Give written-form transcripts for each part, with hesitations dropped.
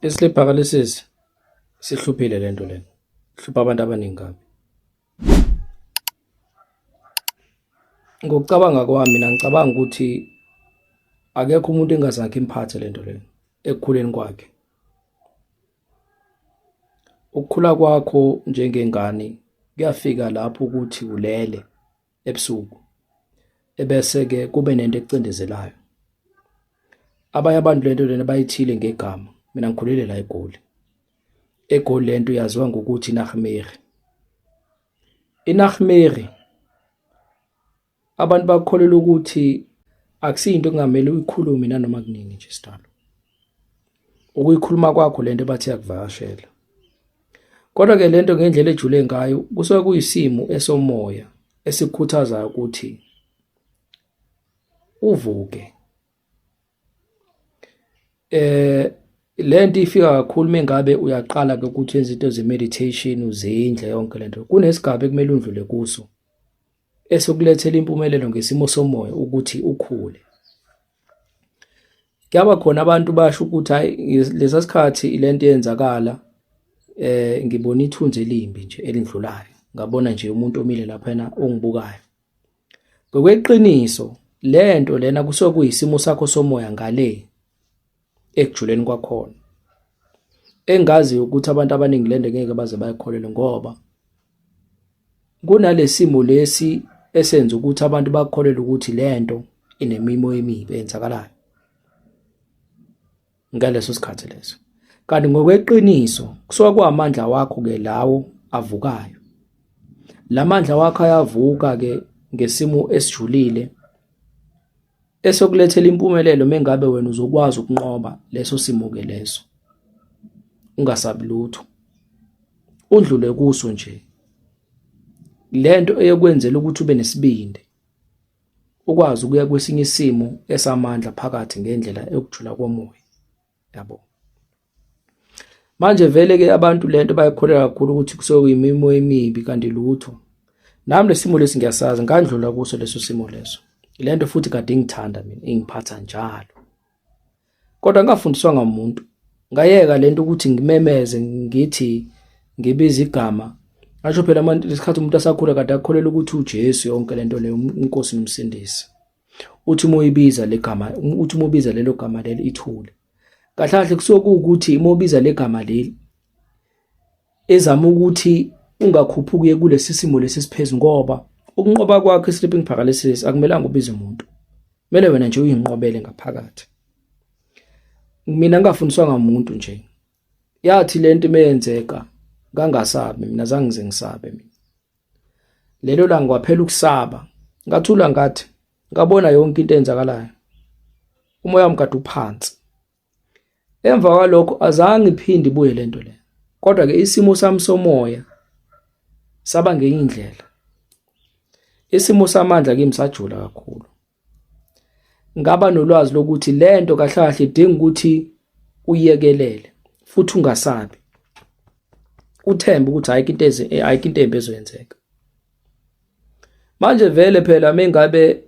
Sleep paralysis sihluphile lento lena. Hlupha abantu abaningi kabi. Ngokucabanga kwami mina ngicabanga ukuthi akekho umuntu engazange imphathe lento lena ekukhuleni kwakhe. Ukukhula kwakho njengengane kuyafika lapho ukuthi ulele ebusuku ebese ke kube nento ekucindezelayo. Abanye abantu lento lena bayithile ngegama. Mina ngikhulele la eGoli. eGoli lento yaziwa ngokuthi Nagmerrie. iNagmerrie abantu bakholelwa ukuthi akusinto kungamele uyikhulume nanoma kunini nje sitalo. Ukuyikhuluma kwakho lento bathi yakuvakashela. Kodwa ke lento ngendlela ejule ngayo kusuke kuyisimo esomoya esikhuthaza ukuthi uvuke. Lento ifika kakhulu mengabe uyaqala ke ukuthi wenza into ze-meditation uzindle yonke lento. Kunesigaba ekumele undlule kuso esokulethela impumelelo ngesimo somoya ukuthi ukhule. Kuyaba khona abantu basho ukuthi hayi lesa sikhathi lento yenzakala ngibona ithunzi elimbi nje elindlulayo. Ngabona nje umuntu omile lapha ongibukayo. Ngokweqiniso lento lena kusuke kuyisimo sakho somoya ngale ekujuleni kwakhona. Engazi ukuthi abantu abaningi lento ngeke baze bayikholele ngoba kunalesimo lesi esenza ukuthi abantu bakholele ukuthi lento inemimo emibi eyenzakalayo ngaleso sikhathi leso. Kanti ngokweqiniso kusuka kuamandla wakho ke lawo avukayo. Lamandla wakho ayavuka ke ngesimo esijulile esokulethela impumelelo mengabe wena uzokwazi ukunqoba leso simo ke leso. Ungasabi lutho. Undlule kuso nje. Lento eyokwenzela ukuthi ube nesibindi. Ukwazi ukuya kwesinye isimo esamandla phakathi ngendlela ekujula komoya. Yabo. Manje vele ke abantu lento bayikholera kakhulu ukuthi kusuke imimo emibi kanti lutho. Nami lesimo lesi ngiyasazi ngandlula kuso leso simo leso. Lento futhi kade ngithanda mina ingiphatha njalo. Kodwa ngafundiswa ngumuntu. Ngayeka lento ukuthi ngimemeze ngithi ngibiza igama. Asho phela manje lesikhathi umuntu asakhula kade akholela ukuthi uJesu yonke lento leyo inkosi nomsindisi. Uthi moyibiza legama, uthi mobiza lelo gama leli ithule. Kahlahle kusuke ukuthi imobiza legama leli ezama ukuthi ungakhuphuki kulesi simo lesi siphezulu ngoba ukunqoba kwakhe sleeping paralysis akumelanga ubize umuntu. Kumele wena nje uyinqobele ngaphakathi. Mina ngafundiswa ngumuntu nje. Yathi lento imeyenzeka ngangasabi mina zange ngisabe mina. Lelo la ngwaphela ukusaba. Ngathula ngathi ngabona yonke into eyenzakalayo. Umoya wami kade uphansi. Emva kwalokho azange iphinde ibuye lento le. Kodwa ke isimo sami somoya saba ngenye indlela. Isimo samandla kimi sajula kakhulu. Ngaba nolwazi lokuthi lento kahlahle idinga ukuthi uyekelele futhi ungasabi. Uthembe ukuthi ayikho into embi ezoyenzeka. Manje vele phela mengabe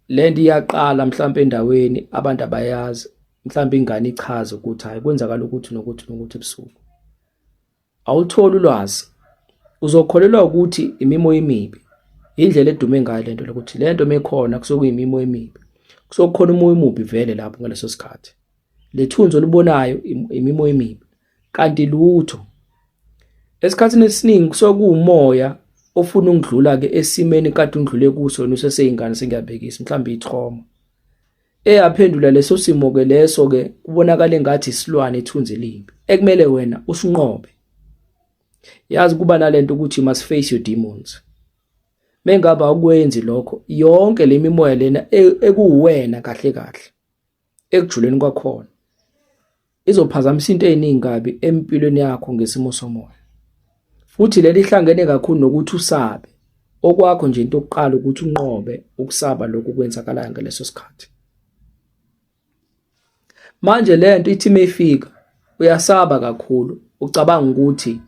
lento iyaqala mhlawumbe endaweni abantu abayazi mhlawumbe ingane ichaza ukuthi hayi kwenzakala ukuthi nokuthi ebusuku. Awuthola ulwazi. Uzokholelwa ukuthi imimo emibi. Indlela edume ngayo lento lokuthi lento mekhona kusuke imimo emibi. Kusokukhona umoya omubi vele lapho ngaleso sikhathi. Lethunzo libonayo imimo emibi. Kanti lutho. Esikhathini esiningi kusuke kuumoya ofuna ukudlula ke esimeni kade undlule kuso wena useseyingane sengiyabhekisa mhlawumbe itrauma. Eyaphendula leso simo ke leso ke kubonakala engathi isilwane ethunzi limbi. Ekumele wena usinqobe. Yazi kuba nalento ukuthi you must face your demons. Mengaba ukwenzi lokho yonke lemimoya lena ekuwena kahle kahle ekujuleni kwakhona izophazamisa into eziningi kabi empilweni yakho ngesimo somoya. Futhi leli hlangene kakhulu nokuthi usabe. Okwakho nje into yokuqala ukuthi unqobe ukusaba lokhu kwenzakalayo ngaleso sikhathi. Manje lento ithi mayifika uyasaba kakhulu ucabanga ukuthi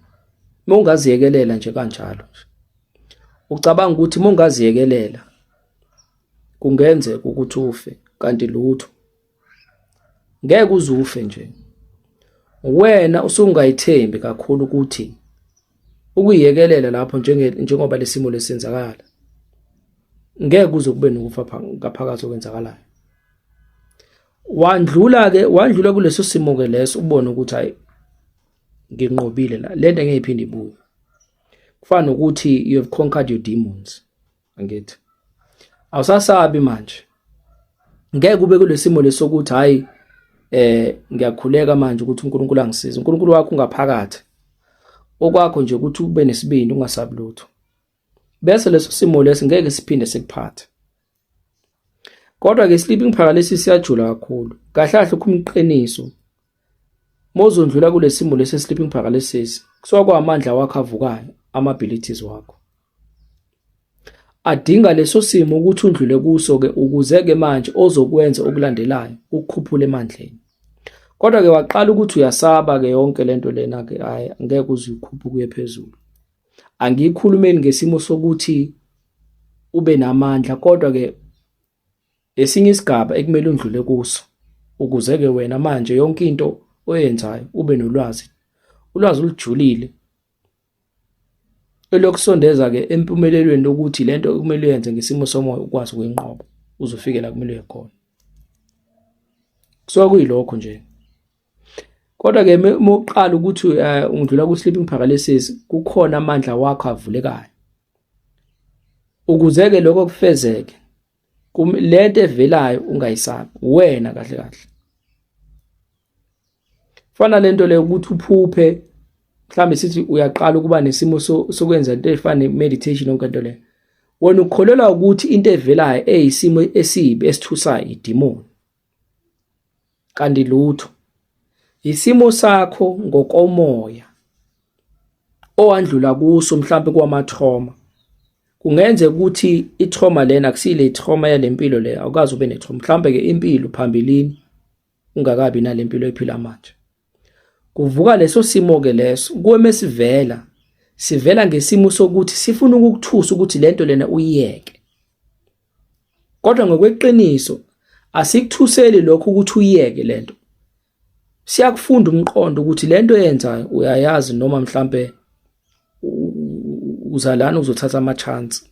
mongaziyekelela nje kanjalo. Ucabanga ukuthi mongaziyekelela kungenzeka ukuthi ufe kanti lutho. Ngeke uzufe nje. wena usungayithembi kakhulu ukuthi ukuyiyekelela lapho njengoba lesimo lesenzakala ngeke kuze kube nokufa ngaphakathi okwenzakalayo. Wandlula kuleso simo ke leso ubone ukuthi hayi nginqobile la, lento ngeke iphinde ibuye. Kufana nokuthi you have conquered your demons. Angithi awusasabi manje, ngeke kube kulesimo lesokuthi hayi ngiyakhuleka manje ukuthi uNkulunkulu angisize. uNkulunkulu wakho ungaphakathi, okwakho nje ukuthi ube nesibindi ungasabi lutho, bese leso simo leso ngeke siphinde sikuphathe. Kodwa ke sleeping paralysis siyajula kakhulu, kahle kahle kumqiniso. Mozondlula kulesimo lesi sleeping paralysis kusuka kwamandla wakho avukayo, ama-abilities wakho adinga leso simo ukuthi undlule kuso ke ukuze ke manje ozokwenza okulandelayo ukukhuphula emandleni. Kodwa ke waqala ukuthi uyasaba ke yonke lento lena ke hayi ngeke uzikhuphe kuye phezulu. Angikhulumeni ngesimo sokuthi ube namandla, kodwa ke esinye isigaba ekumele undlule kuso ukuze ke wena manje yonke into oyenzayo ube nolwazi, ulwazi olujulile elokusondeza ke empumelelweni ukuthi lento kumele uyenze ngesimo somoya ukwazi ukuyinqoba uzofike la kumele uye khona. Kusuka kuyilokho nje. Kodwa ke moqala ukuthi undlula ku sleeping paralysis kukhona amandla wakho avulekayo ukuze ke lokho kufezeke. Lento evelayo ungayisabi wena kahle kahle. Fana lento le ukuthi uphuphe mhlambe sithi uyaqala ukuba nesimo sokwenza into efana ne-meditation yonke into le, wena ukholelwa ukuthi into evelayo eyisimo esibi esithusayo idemon, kanti lutho isimo sakho ngokomoya owandlula kuso mhlambe kwama-trauma. Kungenze ukuthi i-trauma lena akusile trauma yalempilo le, awukazi ube ne-trauma, mhlambe ke impilo phambilini ungakabi nalempilo ephila manje. Kuvuka leso simo ke leso kuwe sivela ngesimo sokuthi sifuna ukukuthusa ukuthi lento lena uyiyeke. Kodwa ngokweqiniso asikuthuseli lokho ukuthi uyiyeke lento. Siyakufunda umqondo ukuthi lento oyenzayo uyayazi noma mhlambe uzalana uzothatha ama-chance.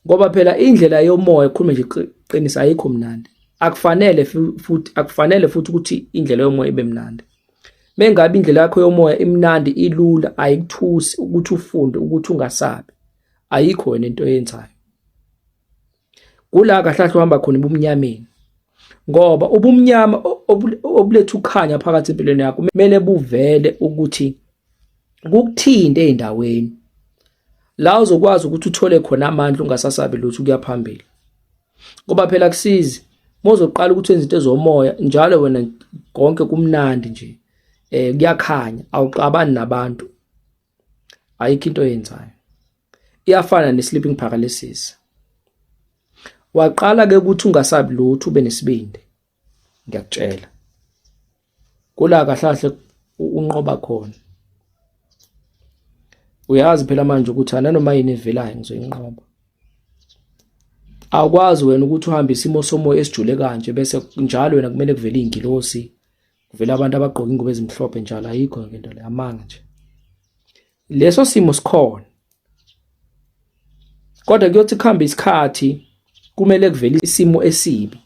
Ngoba phela indlela yomoya khulume nje iqiniso ayikho mnandi. Akufanele futhi ukuthi indlela yomoya ibe mnandi. Mengabe indlela yakho yomoya imnandi ilula ayikuthusi ukuthi ufunde ukuthi ungasabi. Ayikho wena into oyenzayo. Kula kahle kahle uhamba khona ebumnyameni. Ngoba ubumnyama obuletha ukukhanya phakathi empilweni yakho kumele buvele ukuthi kukuthinde eindaweni la uzokwazi ukuthi uthole khona amandla ungasasabi lutho ukuya phambili. Ngoba phela kusizi mozoqala ukuthi wenze into ezomoya njalo wena konke kumnandi nje. Kuyakhanya awuxabani nabantu, ayikho into oyenzayo. Iyafana ne-sleeping paralysis. Waqala ke ukuthi ungasabi lutho ube nesibindi, ngiyakutshela kula kahle kahle unqoba khona. Uyazi phela manje ukuthi nanoma yini evelayo ngizoyinqoba. Awukwazi wena ukuthi uhambe isimo somoya esijule kanje bese njalo wena kumele kuvele ingilosi, kuvela abantu abagqoka ingubo ezimhlophe njalo, ayikho into le, amanga nje. Leso simo sikhona. Kodwa kuyothi kuhamba isikhathi kumele kuvele isimo esibi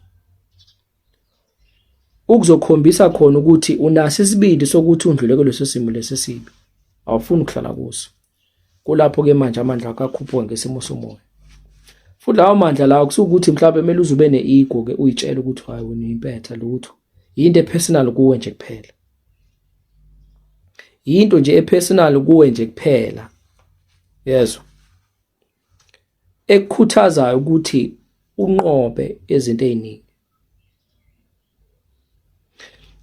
ukuzokhombisa khona ukuthi unaso isibindi sokuthi undlule kuleso simo lesesibi. Awufuni ukuhlala kuso. Kulapho ke manje amandla akho akhuphuka ngesimo somoya. Futhi lawo mandla lawo kusukuthi mhlawumbe kumele uzube ne-ego ke uyitshela ukuthi hayi wena uyimpetha lutho. Into epersonal kuwe nje kuphela. Into nje epersonal kuwe nje kuphela. Yezwa. Ekukhuthazayo ukuthi unqobe izinto eziningi.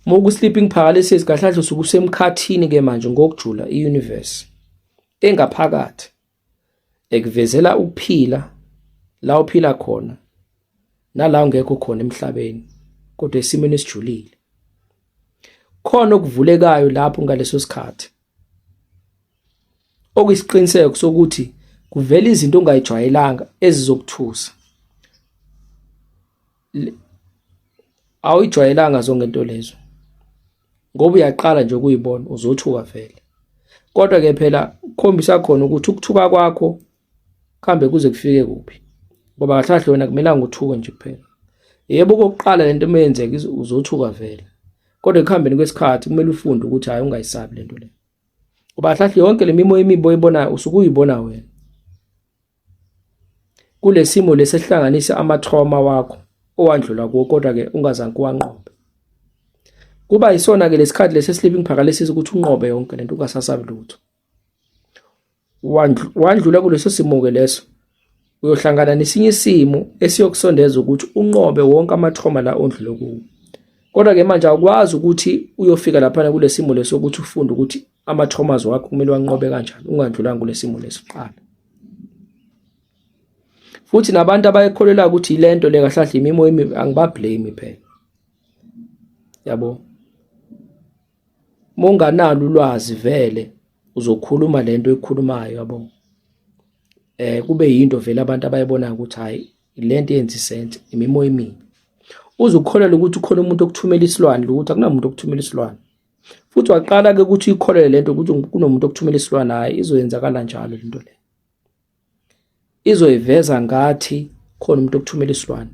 Moku sleeping paralysis kahle kahle usuke usemkhathini ke manje ngokujula i-universe engaphakathi ekuvezela ukuphila la uphila khona nala ungekho khona emhlabeni kodwa esimeni esijulile. Khona okuvulekayo lapho ngaleso sikhathi okuyisiqiniseko sokuthi kuvela izinto ongayijwayelanga ezizokuthusa. Awuyijwayelanga zonke into lezo. ngoba uyaqala nje ukuyibona uzothuka vele. Kodwa ke phela ukukhombisa khona ukuthi ukuthuka kwakho kuhambe kuze kufike kuphi, ngoba kahle wena kumelanga uthuke nje kuphela. Yebo okokuqala lento mayenzeka uzothuka vele, kodwa ekuhambeni kwesikhathi kumele ufunde ukuthi hayi ungayisabi lento le, ngoba kahle yonke le mimoya emibi oyibonayo usuke uyibona wena. Kule simo lesihlanganisa ama-trauma wakho owandlula kuwo, kodwa ke ungazange uwanqobe. Kuba yisona ke lesikhathi lesesleeping paralysis ukuthi unqobe yonke lento ungasasabi lutho. Wandlula kuleso simo ke leso uyohlangana nesinye isimo esiyokusondeza ukuthi unqobe wonke ama-trauma la ondlule kuwo. Kodwa ke manje akwazi ukuthi uyofika lapha kule simo leso ukuthi ufunde ukuthi ama-traumas wakho kumele wanqobe kanjani ungandlulanga kule simo lesiqala. Futhi nabantu abayekholela ukuthi ilento le kahle imimoya emibi angibablame phela. Yabo, monganalo ulwazi vele uzokhuluma lento ekhulumayo yabo. Kube yinto vele abantu abayibona ukuthi hayi lento yenza isense imimoya emibi. Uzukholelwa ukuthi ukhona umuntu okuthumela isilwane ukuthi akunamuntu okuthumela isilwane. Futhi waqala ke ukuthi uyikholele lento ukuthi kunomuntu okuthumela isilwane, hayi izoyenzakala njalo lento le. Izoyiveza ngathi khona umuntu okuthumela isilwane.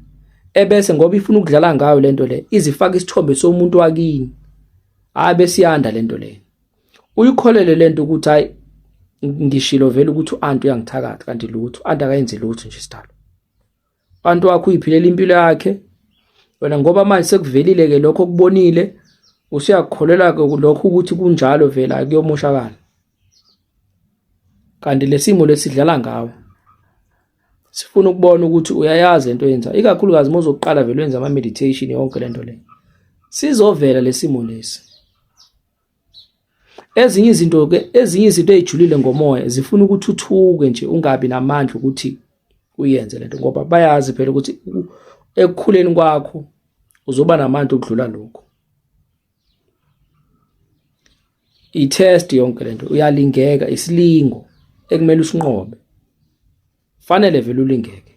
Ebese ngoba ifuna ukudlala ngayo lento le izifaka isithombe somuntu wakini. Hayi bese iyanda lento le. Uyikholele lento ukuthi hayi ngishilo vele ukuthi uAnti uyangithakatha kanti lutho uAnti akayenzi lutho nje sidalo. uAnti wakho uyiphilela impilo yakhe. Wena ngoba manje sekuvelile ke lokho kubonile usiyakholelwa ke lokho ukuthi kunjalo vele akuyomoshakala. Kanti lesimo lesidlala ngawo. Sifuna ukubona ukuthi uyayazi into yenza, ikakhulukazi mozoqala vele wenza ama meditation yonke lento le. Sizovela lesimo lesi. Ezinye izinto ezijulile ngomoya zifuna ukuthi uthuke nje ungabi namandla ukuthi uyenze lento, ngoba bayazi phela ukuthi ekukhuleni kwakho uzoba namandla ukudlula lokho. I-test yonke lento uyalingeka, isilingo ekumele usinqobe. Fanele vele ulingeke.